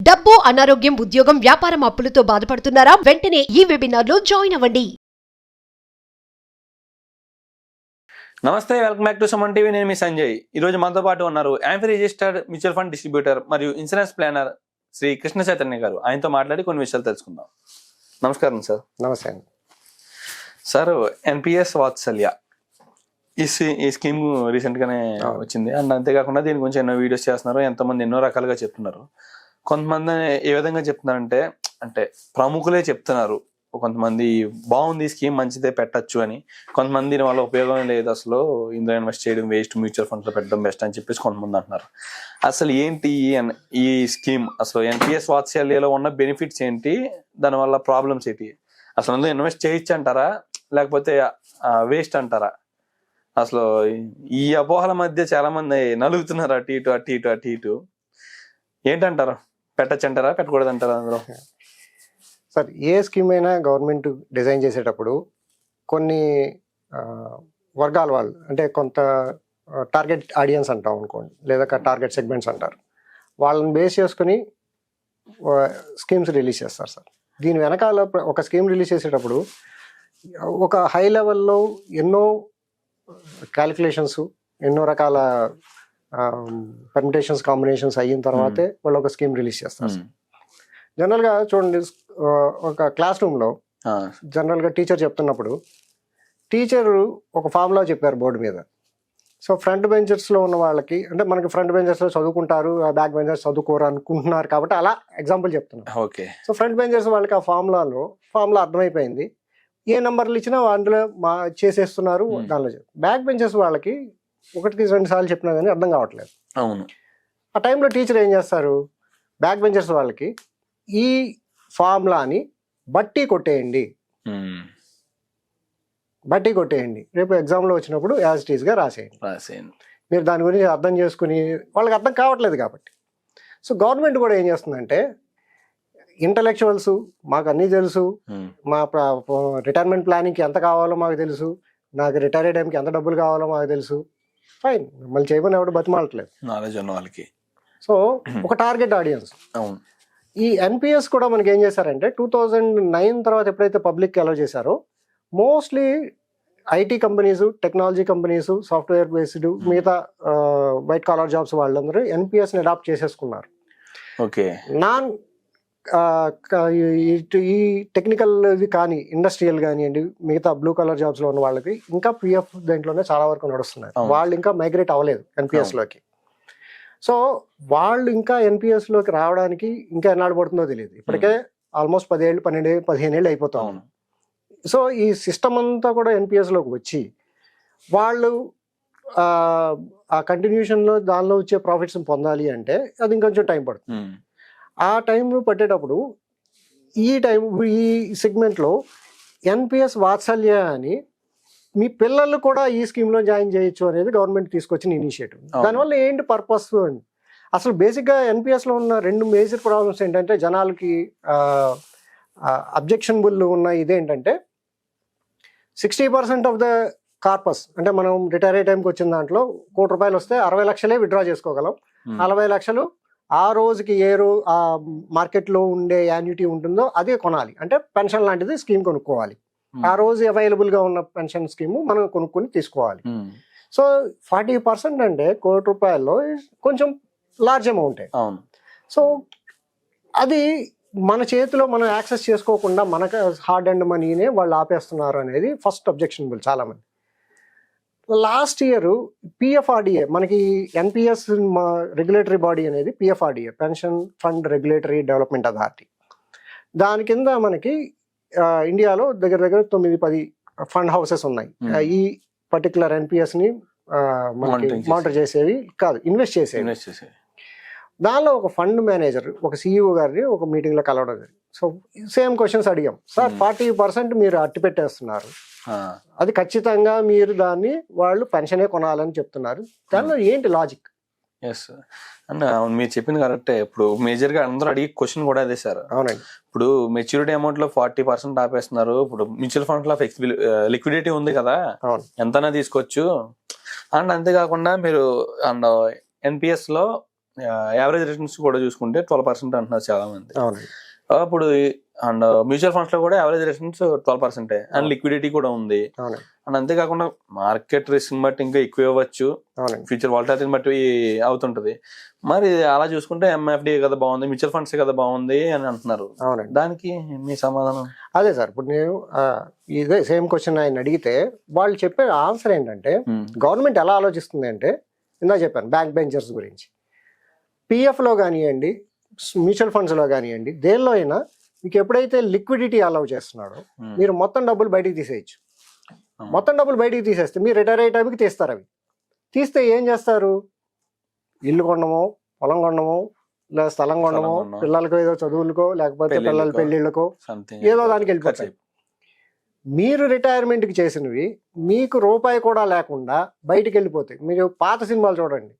డబ్బు, అనారోగ్యం, ఉద్యోగం, వ్యాపారం అప్పులతో బాధపడుతున్నారా? వెంటనే ఈ వెబినార్ లో జాయిన్ అవ్వండి. నమస్తే, welcome back to Suman TV. నేను మీ సంజయ్. ఈ రోజు మనతో పాటు ఉన్నారు amphi registered mutual fund distributor మరియు ఇన్సూరెన్స్ ప్లానర్ శ్రీ కృష్ణ చైతన్య గారు. ఆయనతో మాట్లాడి కొన్ని విషయాలు తెలుసుకుందాం. నమస్కారం సార్. నమస్తే అండి సార్. ఎన్పిఎస్ వాత్సల్య ఈ స్కీమ్ రీసెంట్ గానే వచ్చింది అండ్ అంతేకాకుండా దీని గురించి ఎన్నో వీడియోస్ చేస్తున్నారు, ఎంతోమంది ఎన్నో రకాలుగా చెప్తున్నారు. కొంతమంది ఏ విధంగా చెప్తున్నారంటే, అంటే ప్రముఖులే చెప్తున్నారు, కొంతమంది బాగుంది స్కీమ్ మంచిదే పెట్టచ్చు అని, కొంతమంది దీని వల్ల ఉపయోగం లేదు, అసలు ఇందులో ఇన్వెస్ట్ చేయడం వేస్ట్, మ్యూచువల్ ఫండ్స్ లో పెట్టడం బెస్ట్ అని చెప్పేసి కొంతమంది అంటున్నారు. అసలు ఏంటి ఈ స్కీమ్, అసలు ఎన్పిఎస్ వాత్సల్యలో ఉన్న బెనిఫిట్స్ ఏంటి, దానివల్ల ప్రాబ్లమ్స్ ఏంటి, అసలు అందులో ఇన్వెస్ట్ చేయొచ్చు అంటారా లేకపోతే వేస్ట్ అంటారా? అసలు ఈ అపోహల మధ్య చాలా మంది నలుగుతున్నారు, అటు ఇటు. ఏంటంటారు? పెట్టచ్చు అంటారా, పెట్టకూడదు అంటారా? అందులో సార్, ఏ స్కీమ్ అయినా గవర్నమెంట్ డిజైన్ చేసేటప్పుడు కొన్ని వర్గాల వాళ్ళు, అంటే కొంత టార్గెట్ ఆడియన్స్ అంటాం అనుకోండి, లేదా టార్గెట్ సెగ్మెంట్స్ అంటారు, వాళ్ళని బేస్ చేసుకుని స్కీమ్స్ రిలీజ్ చేస్తారు సార్. దీని వెనకాల ఒక స్కీమ్ రిలీజ్ చేసేటప్పుడు ఒక హై లెవెల్లో ఎన్నో క్యాలిక్యులేషన్స్, ఎన్నో రకాల పర్మిటేషన్స్, కాంబినేషన్స్ అయిన తర్వాతే వాళ్ళు ఒక స్కీమ్ రిలీజ్ చేస్తారు. జనరల్గా చూడండి, ఒక క్లాస్ రూమ్లో జనరల్గా టీచర్ చెప్తున్నప్పుడు టీచరు ఒక ఫార్ములా చెప్పారు బోర్డు మీద. సో ఫ్రంట్ బెంచర్స్లో ఉన్న వాళ్ళకి, అంటే మనకి ఫ్రంట్ బెంచర్స్లో చదువుకుంటారు, బ్యాక్ బెంచర్స్ చదువుకోరు అనుకుంటున్నారు కాబట్టి అలా ఎగ్జాంపుల్ చెప్తున్నారు. ఓకే. సో ఫ్రంట్ బెంచర్స్ వాళ్ళకి ఆ ఫార్ములా అర్థమైపోయింది, ఏ నెంబర్లు ఇచ్చినా అందులో చేసేస్తున్నారు. దానిలో బ్యాక్ బెంచర్స్ వాళ్ళకి 1-2 సార్లు చెప్పినా కానీ అర్థం కావట్లేదు. అవును. ఆ టైంలో టీచర్ ఏం చేస్తారు, బ్యాక్ బెంచర్స్ వాళ్ళకి ఈ ఫార్ములాని బట్టి కొట్టేయండి, రేపు ఎగ్జామ్లో వచ్చినప్పుడు యాజ్ ఇట్ ఈస్గా రాసేయండి. మీరు దాని గురించి అర్థం చేసుకుని, వాళ్ళకి అర్థం కావట్లేదు కాబట్టి. సో గవర్నమెంట్ కూడా ఏం చేస్తుందంటే, ఇంటలెక్చువల్స్ మాకు అన్నీ తెలుసు, మా రిటైర్మెంట్ ప్లానింగ్కి ఎంత కావాలో మాకు తెలుసు, నాకు రిటైర్ అయ్యే టైంకి ఎంత డబ్బులు కావాలో మాకు తెలుసు, ఫైన్, మిమ్మల్ని చేయమని ఎవరు బతిమాలట్లేదు. వాళ్ళకి సో ఒక టార్గెట్ ఆడియన్స్. ఈ ఎన్పిఎస్ కూడా మనకి ఏం చేశారంటే, 2009 తర్వాత ఎప్పుడైతే పబ్లిక్కి అలౌ చేశారో, mostly IT companies, technology companies, software based, మిగతా వైట్ కాలర్ జాబ్స్ వాళ్ళందరూ ఎన్పిఎస్ని అడాప్ట్ చేసేసుకున్నారు. ఓకే. ఈ టెక్నికల్ కానీ, ఇండస్ట్రియల్ కానివ్వండి, మిగతా బ్లూ కలర్ జాబ్స్ లో ఉన్న వాళ్ళకి ఇంకా పిఎఫ్ దేంట్లోనే చాలా వరకు నడుస్తున్నారు. వాళ్ళు ఇంకా మైగ్రేట్ అవ్వలేదు ఎన్పిఎస్ లోకి. సో వాళ్ళు ఇంకా ఎన్పిఎస్ లోకి రావడానికి ఇంకా ఎన్నాడు పడుతుందో తెలియదు. ఇప్పటికే ఆల్మోస్ట్ 10 ఏళ్ళు, 12, 15 ఏళ్ళు అయిపోతా ఉంది. సో ఈ సిస్టమ్ అంతా కూడా ఎన్పిఎస్ లోకి వచ్చి వాళ్ళు ఆ కంటిన్యూషన్ లో దానిలో వచ్చే ప్రాఫిట్స్ పొందాలి అంటే అది ఇంకొంచెం టైం పడుతుంది. ఆ టైం పట్టేటప్పుడు ఈ సెగ్మెంట్లో ఎన్పిఎస్ వాత్సల్య అని మీ పిల్లలు కూడా ఈ స్కీమ్లో జాయిన్ చేయొచ్చు అనేది గవర్నమెంట్ తీసుకొచ్చిన ఇనిషియేటివ్. దానివల్ల ఏంటి పర్పస్ అని, అసలు బేసిక్గా ఎన్పిఎస్లో ఉన్న 2 మేజర్ ప్రాబ్లమ్స్ ఏంటంటే, జనాలకి అబ్జెక్షనబుల్ ఉన్న ఇదేంటంటే, 60% ఆఫ్ ద కార్పస్, అంటే మనం రిటైర్ అయ్యే టైంకి వచ్చిన దాంట్లో ₹1,00,000 వస్తే 60 లక్షలే విత్డ్రా చేసుకోగలం. 40 లక్షలు ఆ రోజుకి ఆ మార్కెట్లో ఉండే యాన్యుటీ ఉంటుందో అదే కొనాలి. అంటే పెన్షన్ లాంటిది స్కీమ్ కొనుక్కోవాలి. ఆ రోజు అవైలబుల్గా ఉన్న పెన్షన్ స్కీమ్ మనం కొనుక్కొని తీసుకోవాలి. సో 40% అంటే ₹1,00,000 కొంచెం లార్జ్ అమౌంటే. సో అది మన చేతిలో మనం యాక్సెస్ చేసుకోకుండా మనకు హార్డ్ అండ్ మనీనే వాళ్ళు ఆపేస్తున్నారు అనేది ఫస్ట్ అబ్జెక్షనబుల్ చాలా మంది. లాస్ట్ ఇయర్ పిఎఫ్ఆర్డిఏ, మనకి ఎన్పిఎస్ రెగ్యులేటరీ బాడీ అనేది PFRDA, pension fund regulatory development authority. దాని కింద మనకి ఇండియాలో దగ్గర 9-10 ఫండ్ హౌసెస్ ఉన్నాయి. ఈ పర్టికులర్ ఎన్పిఎస్ని మానిటర్ చేసేవి కాదు, ఇన్వెస్ట్ చేసేవి. దానిలో ఒక ఫండ్ మేనేజర్, ఒక సిఇఓ గారిని ఒక మీటింగ్లో కలవడం జరిగింది. సో సేమ్ క్వశ్చన్స్ అడిగాం, సార్ 40% మీరు అట్టి పెట్టేస్తున్నారు, అది ఖచ్చితంగా మీరు దాన్ని వాళ్ళు పెన్షనే కొనాలని చెప్తున్నారు, దానిలో ఏంటి లాజిక్? ఎస్ అన్న, మీరు చెప్పింది కరెక్టే. ఇప్పుడు మేజర్ గా అందరూ అడిగి క్వశ్చన్ కూడా అదే సార్. అవునండి. ఇప్పుడు మెచ్యూరిటీ అమౌంట్ లో 40% ఆపేస్తున్నారు. ఇప్పుడు మ్యూచువల్ ఫండ్ లో లిక్విడిటీ ఉంది కదా, ఎంతైనా తీసుకోవచ్చు. అండ్ అంతేకాకుండా మీరు అండ్ ఎన్పిఎస్ లో యావరేజ్ రిటర్న్స్ కూడా చూసుకుంటే 12% అంటున్నారు చాలా మంది. అవునండి. అప్పుడు అండ్ మ్యూచువల్ ఫండ్స్ లో కూడా యావరేజ్ రిటర్న్స్ 12% అండ్ లిక్విడిటీ కూడా ఉంది. అవునండి. అండ్ అంతేకాకుండా మార్కెట్ రిస్క్ బట్టి ఇంకా ఎక్కువ ఇవ్వచ్చు, అవునండి. ఫ్యూచర్ వాలటాలిటీని బట్టి అవుతుంటది. మరి అలా చూసుకుంటే ఎంఎఫ్డి కదా బాగుంది, మ్యూచువల్ ఫండ్స్ కదా బాగుంది అని అంటున్నారు. అవునండి. దానికి మీ సమాధానం? అదే సార్, ఇప్పుడు నేను ఇదే సేమ్ క్వశ్చన్ ఆయన అడిగితే వాళ్ళు చెప్పే ఆన్సర్ ఏంటంటే గవర్నమెంట్ ఎలా ఆలోచిస్తుంది అంటే, ఇందా చెప్పాను బ్యాంక్ బెంచర్స్ గురించి, పిఎఫ్లో కానివ్వండి, మ్యూచువల్ ఫండ్స్లో కానివ్వండి, దేనిలో అయినా మీకు ఎప్పుడైతే లిక్విడిటీ అలౌ చేస్తున్నాడో మీరు మొత్తం డబ్బులు బయటికి తీసేయచ్చు. మొత్తం డబ్బులు బయటికి తీసేస్తే మీరు రిటైర్ అయ్యే టైంకి తీస్తారు. అవి తీస్తే ఏం చేస్తారు? ఇల్లు కొనడమో, పొలం కొనడమో, లేదా స్థలం కొనడమో, పిల్లలకో ఏదో చదువులకో, లేకపోతే పిల్లల పెళ్లిళ్ళకో ఏదో దానికి వెళ్ళిపోతాయి. మీరు రిటైర్మెంట్కి చేసినవి మీకు రూపాయి కూడా లేకుండా బయటికి వెళ్ళిపోతాయి. మీరు పాత సినిమాలు చూడండి,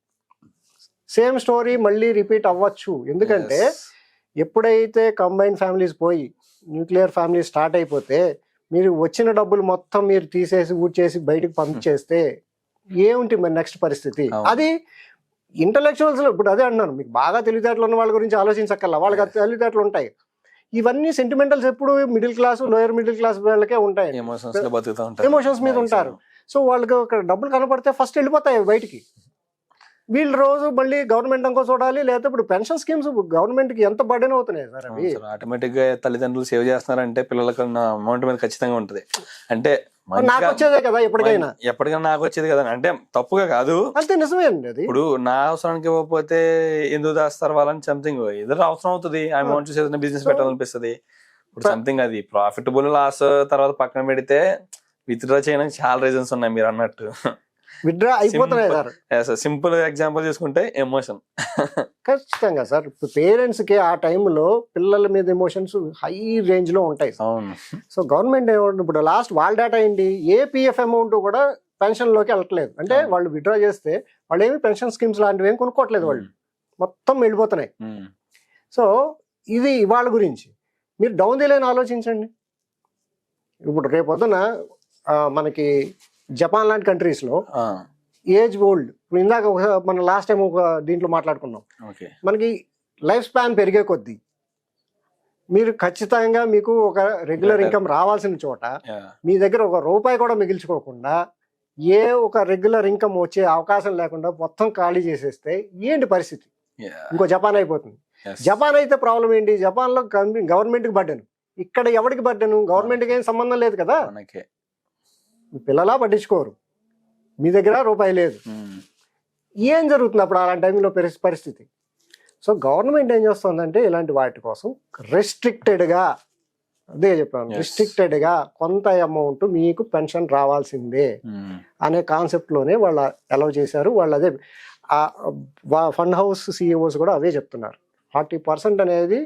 సేమ్ స్టోరీ మళ్ళీ రిపీట్ అవ్వచ్చు. ఎందుకంటే ఎప్పుడైతే కంబైన్ ఫ్యామిలీస్ పోయి న్యూక్లియర్ ఫ్యామిలీ స్టార్ట్ అయిపోతే మీరు వచ్చిన డబ్బులు మొత్తం మీరు తీసేసి ఊడ్చేసి బయటకు పంపించేస్తే ఏమిటి మరి నెక్స్ట్ పరిస్థితి? అది ఇంటలెక్చువల్స్ ఇప్పుడు అదే అన్నాను, మీకు బాగా తెలివితేటలు ఉన్న వాళ్ళ గురించి ఆలోచించక్కర్లా, వాళ్ళకి తెలివితేటలు ఉంటాయి. ఇవన్నీ సెంటిమెంటల్స్ ఎప్పుడు middle class, lower middle class వాళ్ళకే ఉంటాయి, ఎమోషన్స్ మీద ఉంటారు. సో వాళ్ళకి ఒక డబ్బులు కనపడితే ఫస్ట్ వెళ్ళిపోతాయి బయటికి. వీళ్ళు రోజు మళ్ళీ గవర్నమెంట్ అంకో చూడాలి, లేకపోతే ఇప్పుడు పెన్షన్ స్కీమ్స్ గవర్నమెంట్ కి ఎంత బర్డెన్ అవుతున్నాయి సార్ అవి. ఆటోమేటిక్ గా తల్లిదండ్రులు సేవ్ చేస్తున్నారంటే పిల్లలకు అమౌంట్ మీద ఖచ్చితంగా ఉంటది. అంటే నాకు వచ్చేదే కదా, ఎప్పటికైనా నాకు వచ్చేది కదా, అంటే తప్పుగా కాదు, అంతే, నిజమే అండి. అది ఇప్పుడు నా అవసరానికి ఇవ్వకపోతే ఎందుకు దాస్తారు వాళ్ళని, సంథింగ్ ఏదో అవసరం అవుతుంది, అమౌంట్ చూసి బిజినెస్ పెట్టాలనిపిస్తుంది. ఇప్పుడు సంథింగ్ అది ప్రాఫిటబుల్ లాస్ తర్వాత పక్కన పెడితే విత్డ్రా చేయడానికి చాలా రీజన్స్ ఉన్నాయి మీరు అన్నట్టు. విత్డ్రా అయిపోతున్నాయి సార్. సింపుల్ ఎగ్జాంపుల్ చూసుకుంటే ఎమోషన్. ఖచ్చితంగా సార్, పేరెంట్స్ కి ఆ టైంలో పిల్లల మీద ఎమోషన్స్ హై రేంజ్ లో ఉంటాయి. సో గవర్నమెంట్ ఏమంటుంది, ఇప్పుడు లాస్ట్ వాళ్ళ డేటా ఏంటి, ఏ పిఎఫ్ అమౌంట్ కూడా పెన్షన్ లోకి వెళ్ళట్లేదు. అంటే వాళ్ళు విత్డ్రా చేస్తే వాళ్ళు ఏమి పెన్షన్ స్కీమ్స్ లాంటివి ఏమి కొనుక్కోవట్లేదు, వాళ్ళు మొత్తం వెళ్ళిపోతున్నాయి. సో ఇది వాళ్ళ గురించి. మీరు డౌన్ ది లైన్ ఆలోచించండి. ఇప్పుడు రేపొద్దున మనకి జపాన్ లాంటి కంట్రీస్ లో ఏజ్ ఓల్డ్, ఇందాక మన లాస్ట్ టైం ఒక దీంట్లో మాట్లాడుకున్నాం, మనకి లైఫ్ స్పాన్ పెరిగే కొద్దీ మీరు ఖచ్చితంగా మీకు ఒక రెగ్యులర్ ఇన్కమ్ రావాల్సిన చోట మీ దగ్గర ఒక రూపాయి కూడా మిగిల్చుకోకుండా ఏ ఒక రెగ్యులర్ ఇన్కమ్ వచ్చే అవకాశం లేకుండా మొత్తం ఖాళీ చేసేస్తే ఏంటి పరిస్థితి? ఇంకో జపాన్ అయిపోతుంది. జపాన్ అయితే ప్రాబ్లం ఏంటి, జపాన్ లో గవర్నమెంట్ కి బర్డెన్, ఇక్కడ ఎవరికి బర్డెన్? గవర్నమెంట్ కి ఏం సంబంధం లేదు కదా, పిల్లలా పట్టించుకోరు, మీ దగ్గర రూపాయి లేదు. ఏం జరుగుతుంది అప్పుడు అలాంటి టైంలో పరిస్థితి? సో గవర్నమెంట్ ఏం చేస్తుందంటే ఇలాంటి వాటి కోసం రెస్ట్రిక్టెడ్గా, అదే చెప్పాను, రెస్ట్రిక్టెడ్గా కొంత అమౌంట్ మీకు పెన్షన్ రావాల్సిందే అనే కాన్సెప్ట్లోనే వాళ్ళు అలౌ చేశారు. వాళ్ళు అదే ఫండ్ హౌస్ సిఇఓస్ కూడా అవే చెప్తున్నారు. 40% అనేది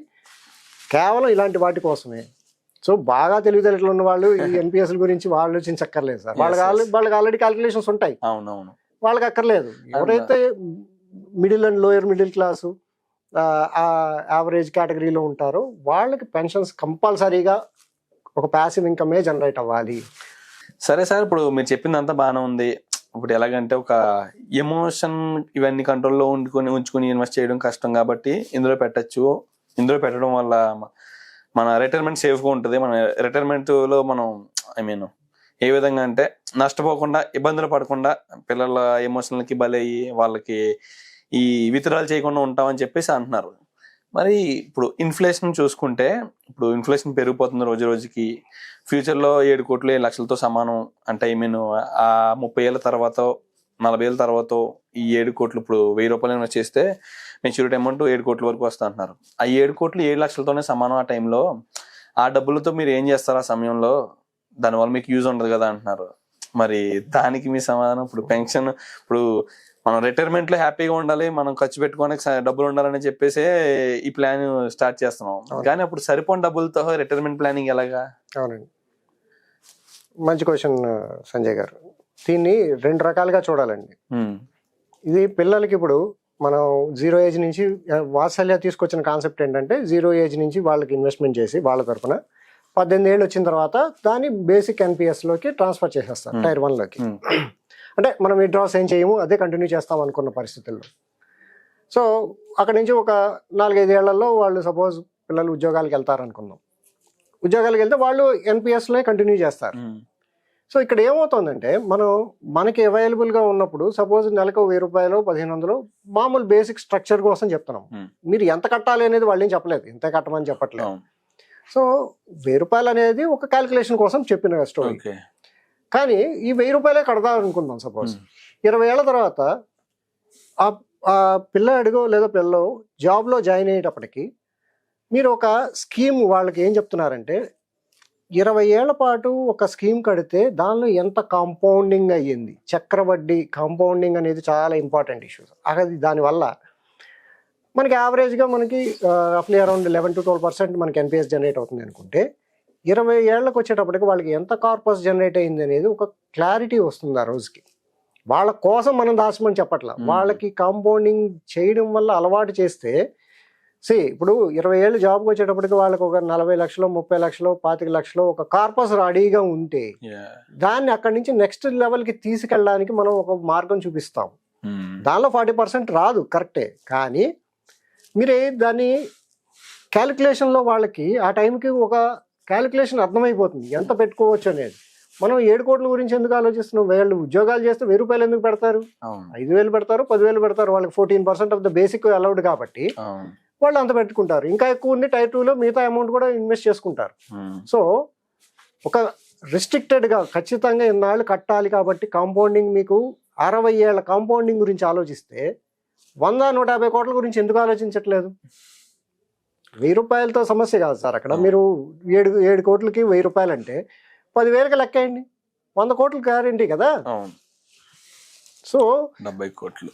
కేవలం ఇలాంటి వాటి కోసమే. సో బాగా తెలివితేటలు ఉన్న వాళ్ళు ఈ ఎన్పిఎస్ గురించి ఆలోచించక్కర్లేదు సార్. వాళ్ళకి ఆల్రెడీ క్యాలిక్యులేషన్స్ ఉంటాయి, వాళ్ళకి అక్కర్లేదు. ఎవరైతే middle and lower middle class, average కేటగిరీలో ఉంటారో వాళ్ళకి పెన్షన్స్ కంపల్సరీగా ఒక ప్యాసివ్ ఇన్కమే జనరేట్ అవ్వాలి. సరే సార్, ఇప్పుడు మీరు చెప్పిందంతా బాగానే ఉంది. ఇప్పుడు ఎలాగంటే ఒక ఎమోషన్ ఇవన్నీ కంట్రోల్లో ఉంచుకొని ఇన్వెస్ట్ చేయడం కష్టం కాబట్టి ఇందులో పెట్టచ్చు. ఇందులో పెట్టడం వల్ల మన రిటైర్మెంట్ సేఫ్గా ఉంటుంది. మన రిటైర్మెంట్లో మనం ఏ విధంగా అంటే నష్టపోకుండా, ఇబ్బందులు పడకుండా, పిల్లల ఎమోషనల్కి బలయ్యి వాళ్ళకి ఈ విత్డ్రాలు చేయకుండా ఉంటామని చెప్పేసి అంటున్నారు. మరి ఇప్పుడు ఇన్ఫ్లేషన్ చూసుకుంటే, ఇప్పుడు ఇన్ఫ్లేషన్ పెరిగిపోతుంది రోజు రోజుకి. ఫ్యూచర్లో 7 కోట్లు 7 లక్షలతో సమానం. అంటే ఆ 30 ఏళ్ళ తర్వాత, 40 ఏళ్ళ తర్వాత ఈ 7 కోట్లు ఇప్పుడు 1000 రూపాయలు ఇన్వెస్ట్ చేస్తే మెచ్యూరిటీ అమౌంట్ 7 కోట్ల వరకు వస్తా అంటున్నారు. ఆ 7 కోట్లు 7 లక్షలతోనే సమానం. ఆ టైంలో ఆ డబ్బులతో మీరు ఏం చేస్తారు ఆ సమయంలో? దానివల్ల మీకు యూజ్ ఉండదు కదా అంటున్నారు. మరి దానికి మీ సమాధానం? ఇప్పుడు పెన్షన్, ఇప్పుడు మనం రిటైర్మెంట్ లో హ్యాపీగా ఉండాలి, మనం ఖర్చు పెట్టుకోవడానికి డబ్బులు ఉండాలని చెప్పేసి ఈ ప్లాన్ స్టార్ట్ చేస్తున్నాం. కానీ అప్పుడు సరిపోని డబ్బులతో రిటైర్మెంట్ ప్లానింగ్ ఎలాగా? అవునండి, మంచి క్వశ్చన్ సంజయ్ గారు. దీన్ని 2 రకాలుగా చూడాలండి. ఇది పిల్లలకి ఇప్పుడు మనం 0 ఏజ్ నుంచి వాత్సల్య తీసుకొచ్చిన కాన్సెప్ట్ ఏంటంటే 0 ఏజ్ నుంచి వాళ్ళకి ఇన్వెస్ట్మెంట్ చేసి వాళ్ళ తరఫున 18 ఏళ్ళు వచ్చిన తర్వాత దాన్ని బేసిక్ ఎన్పిఎస్లోకి ట్రాన్స్ఫర్ చేసేస్తారు, టైర్ 1లోకి. అంటే మనం విత్డ్రాస్ ఏం చేయము, అదే కంటిన్యూ చేస్తాం అనుకున్న పరిస్థితుల్లో. సో అక్కడి నుంచి ఒక 4-5 ఏళ్లలో వాళ్ళు సపోజ్ పిల్లలు ఉద్యోగాలకు వెళ్తారు అనుకుందాం. ఉద్యోగాలకు వెళ్తే వాళ్ళు ఎన్పిఎస్లో కంటిన్యూ చేస్తారు. సో ఇక్కడ ఏమవుతుందంటే మనకి అవైలబుల్గా ఉన్నప్పుడు సపోజ్ నెలకు 1000 రూపాయలు 1500 మామూలు బేసిక్ స్ట్రక్చర్ కోసం చెప్తున్నాం. మీరు ఎంత కట్టాలి అనేది వాళ్ళు ఏం చెప్పలేదు, ఇంత కట్టమని చెప్పట్లేదు. సో 1000 రూపాయలు అనేది ఒక క్యాలిక్యులేషన్ కోసం చెప్పిన స్టోరీ. కానీ ఈ 1000 రూపాయలే కడదాం అనుకుందాం. సపోజ్ 20 ఏళ్ల తర్వాత ఆ పిల్లాడిగో లేదా పిల్లలో జాబ్లో జాయిన్ అయ్యేటప్పటికి మీరు ఒక స్కీమ్ వాళ్ళకి ఏం చెప్తున్నారంటే 20 ఏళ్ల పాటు ఒక స్కీమ్ కడితే దానిలో ఎంత కాంపౌండింగ్ అయ్యింది, చక్రవడ్డీ కాంపౌండింగ్ అనేది చాలా ఇంపార్టెంట్ ఇష్యూస్. అది దానివల్ల మనకి యావరేజ్గా మనకి రఫ్లీ అరౌండ్ 11-12% మనకి ఎన్పిఎస్ జనరేట్ అవుతుంది అనుకుంటే 20 ఏళ్ళకి వచ్చేటప్పటికి వాళ్ళకి ఎంత కార్పస్ జనరేట్ అయింది అనేది ఒక క్లారిటీ వస్తుంది ఆ రోజుకి. వాళ్ళ కోసం మనం దాచమని చెప్పట్లా, వాళ్ళకి కాంపౌండింగ్ చేయడం వల్ల అలవాటు చేస్తే ఇప్పుడు 20 ఏళ్ళు జాబ్కి వచ్చేటప్పటికి వాళ్ళకి ఒక 40 లక్షలు 30 లక్షలు 25 లక్షలు ఒక కార్పస్ రెడీగా ఉంటే దాన్ని అక్కడి నుంచి నెక్స్ట్ లెవెల్కి తీసుకెళ్ళడానికి మనం ఒక మార్గం చూపిస్తాం. దానిలో 40% రాదు కరెక్టే, కానీ మీరే దాన్ని క్యాలిక్యులేషన్లో వాళ్ళకి ఆ టైంకి ఒక క్యాలిక్యులేషన్ అర్థమైపోతుంది ఎంత పెట్టుకోవచ్చు అనేది. మనం 7 కోట్ల గురించి ఎందుకు ఆలోచిస్తున్నాం? వీళ్ళు ఉద్యోగాలు చేస్తే 1000 రూపాయలు ఎందుకు పెడతారు? 5000 పెడతారు, 10,000 పెడతారు. వాళ్ళకి 14% ఆఫ్ ద బేసిక్ అలౌడ్ కాబట్టి వాళ్ళు అంత పెట్టుకుంటారు. ఇంకా ఎక్కువ ఉంది టైర్ 2లో మిగతా అమౌంట్ కూడా ఇన్వెస్ట్ చేసుకుంటారు. సో ఒక రిస్ట్రిక్టెడ్గా ఖచ్చితంగా ఇన్నాళ్ళు కట్టాలి కాబట్టి కాంపౌండింగ్ మీకు 60 ఏళ్ల కాంపౌండింగ్ గురించి ఆలోచిస్తే 100-150 కోట్ల గురించి ఎందుకు ఆలోచించట్లేదు? 1000 రూపాయలతో సమస్య కాదు సార్. అక్కడ మీరు 7 కోట్లకి 1000 రూపాయలు అంటే 10,000కి లెక్కేయండి, 100 కోట్లు గ్యారెంటీ కదా. సో 70 కోట్లు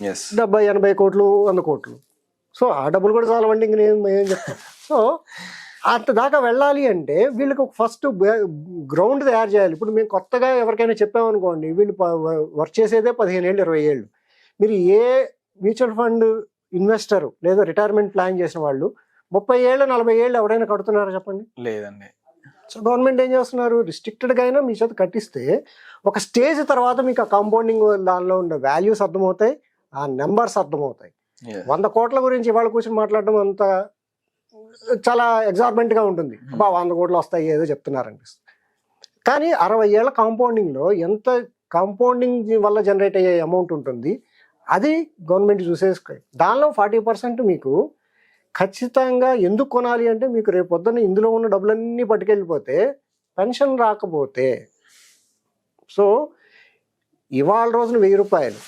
70-80 కోట్లు 100 కోట్లు. సో ఆ డబ్బులు కూడా చాలవండి, ఇంక నేను ఏం చెప్తాను. సో అంత దాకా వెళ్ళాలి అంటే వీళ్ళకి ఫస్ట్ గ్రౌండ్ తయారు చేయాలి. ఇప్పుడు మేము కొత్తగా ఎవరికైనా చెప్పామనుకోండి, వీళ్ళు వర్క్ చేసేదే 15 ఏళ్ళు 20 ఏళ్ళు. మీరు ఏ మ్యూచువల్ ఫండ్ ఇన్వెస్టర్ లేదా రిటైర్మెంట్ ప్లాన్ చేసిన వాళ్ళు 30 ఏళ్ళు 40 ఏళ్ళు ఎవరైనా కడుతున్నారా చెప్పండి? లేదండి. సో గవర్నమెంట్ ఏం చేస్తున్నారు, రిస్ట్రిక్టెడ్గా అయినా మీ చేత కట్టిస్తే ఒక స్టేజ్ తర్వాత మీకు ఆ కాంపౌండింగ్ దానిలో ఉండే వాల్యూస్ అర్థమవుతాయి, ఆ నెంబర్స్ అర్థమవుతాయి. 100 కోట్ల గురించి ఇవాళ కూర్చొని మాట్లాడడం అంత చాలా ఎగ్జార్బెంట్గా ఉంటుంది. 100 కోట్లు వస్తాయి ఏదో చెప్తున్నారు అనిపిస్తుంది. కానీ 60 ఏళ్ల కాంపౌండింగ్లో ఎంత కాంపౌండింగ్ వల్ల జనరేట్ అయ్యే అమౌంట్ ఉంటుంది అది గవర్నమెంట్ చూసేసుకో. దానిలో 40% మీకు ఖచ్చితంగా ఎందుకు కొనాలి అంటే మీకు రేపు పొద్దున్న ఇందులో ఉన్న డబ్బులన్నీ పట్టుకెళ్ళిపోతే పెన్షన్ రాకపోతే. సో ఇవాళ రోజున 1000 రూపాయలు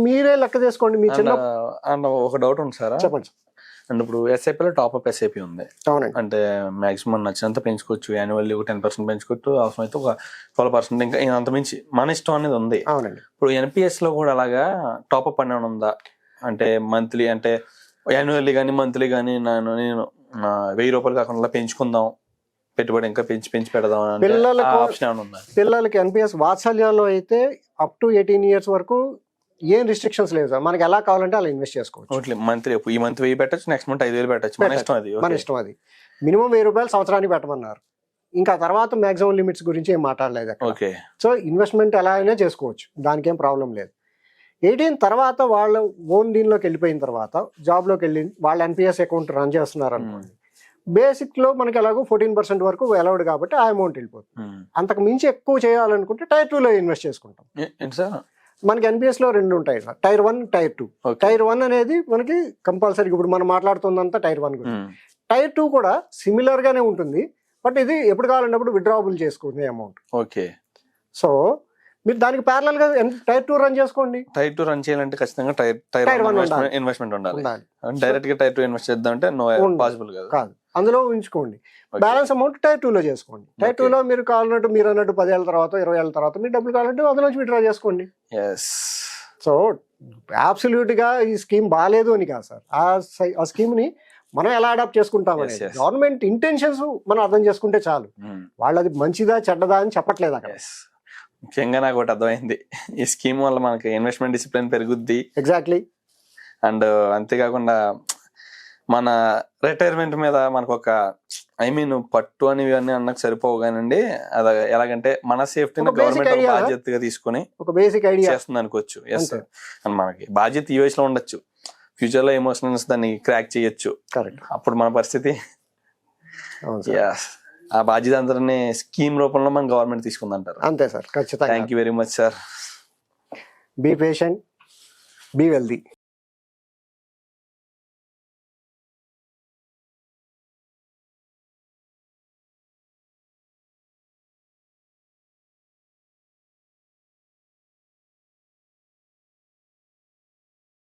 మీరే లెక్క చేసుకోండి. మీ చిన్న ఒక డౌట్ ఉంది సార్, చెప్పండి. అండ్ ఇప్పుడు ఎస్ఐపిలో టాప్అప్ ఎస్ఐపి ఉంది. అవునండి. అంటే మాక్సిమం నచ్చినంత పెంచుకోవచ్చు, యాన్యువల్లీ ఒక 10% పెంచుకోవచ్చు, అవసరం అయితే ఒక 12%, ఇంకా అంత మించి మన ఇష్టం అనేది ఉంది. అవునండి. ఇప్పుడు ఎన్పిఎస్ లో కూడా అలాగా టాప్అప్ అనేది ఉందా? అంటే మంత్లీ అంటే యాన్యువల్లీ కానీ మంత్లీ కానీ నేను 1000 రూపాయలు కాకుండా పెంచుకుందాం, పెట్టుబడి ఇంకా పెంచి పెడదాం పిల్లలకి ఎన్పిఎస్ వాత్సల్యాలో అయితే అప్ టు 18 years వరకు ఏం రిస్ట్రిక్షన్స్ లేదు సార్. మనకి ఎలా కావాలంటే అలా ఇన్వెస్ట్ చేసుకోవచ్చు. మంత్లీ ఈ మంత్ 1000 పెట్టచ్చు, నెక్స్ట్ మంత్ 5000 పెట్టచ్చు, మన ఇష్టం అది. మన ఇష్టం అది. మినిమం 1000 రూపాయలు సంవత్సరానికి పెట్టమన్నారు. ఇంకా తర్వాత మాక్సిమం లిమిట్స్ గురించి ఏం మాట్లాడలేదు. ఓకే. సో ఇన్వెస్ట్మెంట్ ఎలా అయినా చేసుకోవచ్చు, దానికి ఏం ప్రాబ్లం లేదు. 18 తర్వాత వాళ్ళ ఓన్ దీనిలోకి వెళ్ళిపోయిన తర్వాత జాబ్లోకి వెళ్ళి వాళ్ళ ఎన్పిఎస్ అకౌంట్ రన్ చేస్తున్నారు అనుకోండి, బేసిక్ లో మనకి ఎలాగో 14% వరకు అలౌడ్ కాబట్టి ఆ అమౌంట్ వెళ్ళిపోతుంది. అంతకు మించి ఎక్కువ చేయాలనుకుంటే టైర్ 2లో ఇన్వెస్ట్ చేసుకుంటాం. మనకి ఎన్పిఎస్ లో 2 ఉంటాయి సార్, టైర్ 1 టైర్ 2. టైర్ 1 అనేది మనకి కంపల్సరీ ఇప్పుడు మనం మాట్లాడుతుందంతా టైర్ 1 గురించి. టైర్ 2 కూడా సిమిలర్ గానే ఉంటుంది, బట్ ఇది ఎప్పుడు కావాలన్నప్పుడు విత్డ్రాబుల్ చేసుకునే అమౌంట్. ఓకే. సో మీరు దానికి ప్యారలల్ గా టైర్ 2 రన్ చేసుకోండి. టైర్ 2 రన్ చేయాలంటే ఖచ్చితంగా టైర్ 1 ఇన్వెస్ట్మెంట్ ఉండాలి. డైరెక్ట్ గా టైర్ 2 ఇన్వెస్ట్ చేద్దాం అంటే పాసిబుల్ కాదు. అందులో ఉంచుకోండి, బ్యాలెన్స్ అమౌంట్ టైర్ 2లో చేసుకోండి. టైర్ 2లో మీరు కావాలన్నట్టు మీరు అన్నట్టు 10 ఏళ్ళ తర్వాత 20 ఏళ్ళ తర్వాత మీరు డబ్బులు కావాలంటే అందులోంచి విత్డ్రా చేసుకోండి. సో అబ్సల్యూట్ గా ఈ స్కీమ్ బాగాలేదు అని కాదు సార్, ఆ స్కీమ్ ని మనం ఎలా అడాప్ట్ చేసుకుంటామని గవర్నమెంట్ ఇంటెన్షన్స్ మనం అర్థం చేసుకుంటే చాలు. వాళ్ళది మంచిదా చెడ్డదా అని చెప్పట్లేదు అక్కడ. ముఖ్యంగా నాకు ఒకటి అర్థమైంది, ఈ స్కీమ్ వల్ల మనకి ఇన్వెస్ట్మెంట్ డిసిప్లిన్ పెరుగుద్ది. ఎగ్జాక్ట్లీ. అండ్ అంతేకాకుండా మన రిటైర్మెంట్ మీద మనకు ఒక ఐ మీన్ పట్టు అని ఇవన్నీ అన్నకు సరిపోగానండి. అది ఎలాగంటే మన సేఫ్టీని ఒక basic గవర్నమెంట్ idea. బాధ్యతగా తీసుకొని ఒక బేసిక్ ఐడియా. చేస్తుంది అనుకోవచ్చు. ఎస్ అంతే. అండ్ మనకి బాధ్యత ఈ వయసులో ఉండొచ్చు, ఫ్యూచర్ లో ఎమోషనల్స్ దాన్ని క్రాక్ చేయొచ్చు. కరెక్ట్. అప్పుడు మన పరిస్థితి అవును సార్. yes. ఆ బాధ్యత అందరినీ స్కీమ్ రూపంలో మన గవర్నమెంట్ తీసుకుందంటారు. అంతే సార్, ఖచ్చితంగా. Thank you very much sir. Be patient, be wealthy.